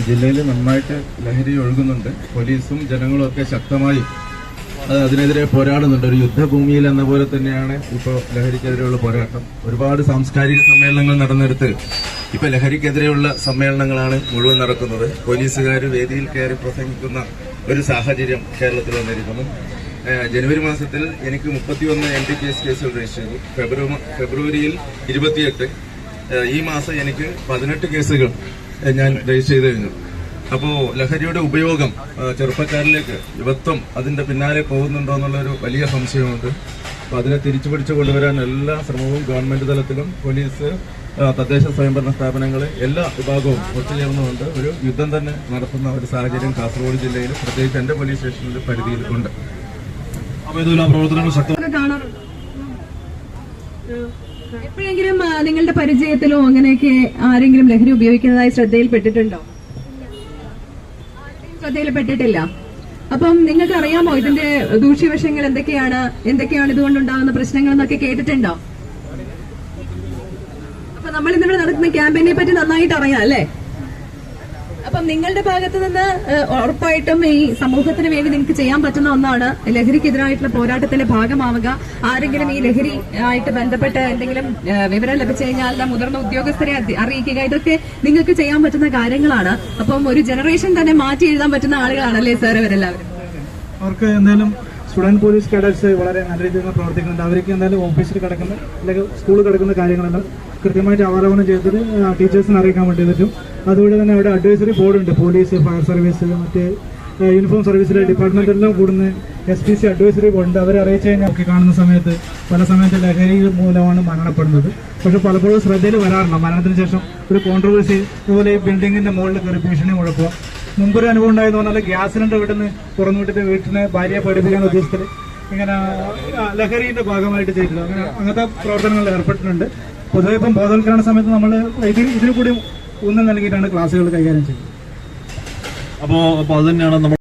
ജില്ലയിൽ നന്നായിട്ട് ലഹരി ഒഴുകുന്നുണ്ട്. പോലീസും ജനങ്ങളും ഒക്കെ ശക്തമായി അതിനെതിരെ പോരാടുന്നുണ്ട്. ഒരു യുദ്ധഭൂമിയിൽ എന്ന പോലെ തന്നെയാണ് ഇപ്പോൾ ലഹരിക്കെതിരെയുള്ള പോരാട്ടം. ഒരുപാട് സാംസ്കാരിക സമ്മേളനങ്ങൾ നടന്നെടുത്ത് ഇപ്പൊ ലഹരിക്കെതിരെയുള്ള സമ്മേളനങ്ങളാണ് മുഴുവൻ നടക്കുന്നത്. പോലീസുകാർ വേദിയിൽ കയറി പ്രസംഗിക്കുന്ന ഒരു സാഹചര്യം കേരളത്തിൽ വന്നിരിക്കുന്നു. ജനുവരി മാസത്തിൽ എനിക്ക് 31 NDPS കേസുകൾ രജിസ്റ്റർ ചെയ്തു. ഫെബ്രുവരിയിൽ 28. ഈ മാസം എനിക്ക് 18 കേസുകൾ ഞാൻ രജിസ്റ്റർ ചെയ്ത് കഴിഞ്ഞു. അപ്പോൾ ലഹരിയുടെ ഉപയോഗം ചെറുപ്പക്കാരിലേക്ക്, യുവത്വം അതിന്റെ പിന്നാലെ പോകുന്നുണ്ടോ എന്നുള്ളൊരു വലിയ സംശയമുണ്ട്. അപ്പോൾ അതിനെ തിരിച്ചു പിടിച്ചു കൊണ്ടുവരാൻ എല്ലാ ശ്രമവും ഗവൺമെന്റ് തലത്തിലും പോലീസ്, തദ്ദേശ സ്വയംഭരണ സ്ഥാപനങ്ങൾ എല്ലാ വിഭാഗവും ഒത്തുചേർന്നുകൊണ്ട് ഒരു യുദ്ധം തന്നെ നടത്തുന്ന ഒരു സാഹചര്യം കാസർഗോഡ് ജില്ലയിൽ, പ്രത്യേകിച്ച് എന്റെ പോലീസ് സ്റ്റേഷനിൽ പരിധിയിൽ ഉണ്ട്. എപ്പോഴെങ്കിലും നിങ്ങളുടെ പരിചയത്തിലോ അങ്ങനെയൊക്കെ ആരെങ്കിലും ലഹരി ഉപയോഗിക്കുന്നതായി ശ്രദ്ധയിൽപ്പെട്ടിട്ടുണ്ടോ? ശ്രദ്ധയിൽപ്പെട്ടിട്ടില്ല. അപ്പം നിങ്ങൾക്ക് അറിയാമോ ഇതിന്റെ ദൂഷ്യവശങ്ങൾ എന്തൊക്കെയാണ് ഇതുകൊണ്ടുണ്ടാകുന്ന പ്രശ്നങ്ങൾ എന്നൊക്കെ കേട്ടിട്ടുണ്ടോ? അപ്പൊ നമ്മൾ ഇന്നിവിടെ നടത്തുന്ന ക്യാമ്പയിനെ പറ്റി നന്നായിട്ട് അറിയാം അല്ലേ? അപ്പം നിങ്ങളുടെ ഭാഗത്ത് നിന്ന് ഉറപ്പായിട്ടും ഈ സമൂഹത്തിന് വേണ്ടി നിങ്ങൾക്ക് ചെയ്യാൻ പറ്റുന്ന ഒന്നാണ് ലഹരിക്കെതിരായിട്ടുള്ള പോരാട്ടത്തിന്റെ ഭാഗമാവുക. ആരെങ്കിലും ഈ ലഹരി ആയിട്ട് ബന്ധപ്പെട്ട് എന്തെങ്കിലും വിവരം ലഭിച്ചു കഴിഞ്ഞാൽ മുതിർന്ന ഉദ്യോഗസ്ഥരെ അറിയിക്കുക. ഇതൊക്കെ നിങ്ങൾക്ക് ചെയ്യാൻ പറ്റുന്ന കാര്യങ്ങളാണ്. അപ്പം ഒരു ജനറേഷൻ തന്നെ മാറ്റി എഴുതാൻ പറ്റുന്ന ആളുകളാണല്ലേ സാർ ഇവരെല്ലാവരും? അവർക്ക് എന്തായാലും സ്റ്റുഡന്റ് പോലീസ് കേഡറ്റ്സ് വളരെ നല്ല രീതിയിൽ പ്രവർത്തിക്കുന്നുണ്ട്. അവർക്ക് എന്തായാലും ഓഫീസിൽ കിടക്കുന്ന അല്ലെങ്കിൽ സ്കൂളിൽ കിടക്കുന്ന കാര്യങ്ങളെല്ലാം കൃത്യമായിട്ട് അവലോകനം ചെയ്തിട്ട് ടീച്ചേഴ്സിനെ അറിയിക്കാൻ വേണ്ടി പറ്റും. അതുപോലെ തന്നെ അവിടെ അഡ്വൈസറി ബോർഡുണ്ട്. പോലീസ്, ഫയർ സർവീസ്, മറ്റ് യൂണിഫോം സർവീസിലെ ഡിപ്പാർട്ട്മെന്റെല്ലാം കൂടുന്ന SPC അഡ്വൈസറി ബോർഡുണ്ട്. അവരെ അറിയിച്ചു കഴിഞ്ഞാൽ ഒക്കെ കാണുന്ന സമയത്ത് പല സമയത്ത് ലഹരി മൂലമാണ് മരണപ്പെടുന്നത്. പക്ഷെ പലപ്പോഴും ശ്രദ്ധയിൽ വരാറില്ല. മരണത്തിന് ശേഷം ഒരു കോൺട്രവേഴ്സി, അതുപോലെ ഈ ബിൽഡിങ്ങിന്റെ മുകളിൽ കയറി ഭീഷണി മുഴക്കുക. മുമ്പൊരു അനുഭവം ഉണ്ടായെന്ന് പറഞ്ഞാൽ ഗ്യാസ് സിലിണ്ടർ വീട്ടിൽ പുറന്നു വിട്ടിട്ട് വീട്ടിനെ ഭാര്യയെ പഠിപ്പിക്കാൻ ഉദ്ദേശത്തിൽ ഇങ്ങനെ ലഹരിയുടെ ഭാഗമായിട്ട് ചെയ്തില്ല. അങ്ങനത്തെ പ്രവർത്തനങ്ങളിൽ ഏർപ്പെട്ടിട്ടുണ്ട്. പൊതുവെ ഇപ്പം ബോധവൽക്കരണ സമയത്ത് നമ്മൾ ഇതിനു കൂടി ഊന്നൽ നൽകിയിട്ടാണ് ക്ലാസ്സുകൾ കൈകാര്യം ചെയ്യുന്നത്. അപ്പോൾ അത് തന്നെയാണ് നമ്മൾ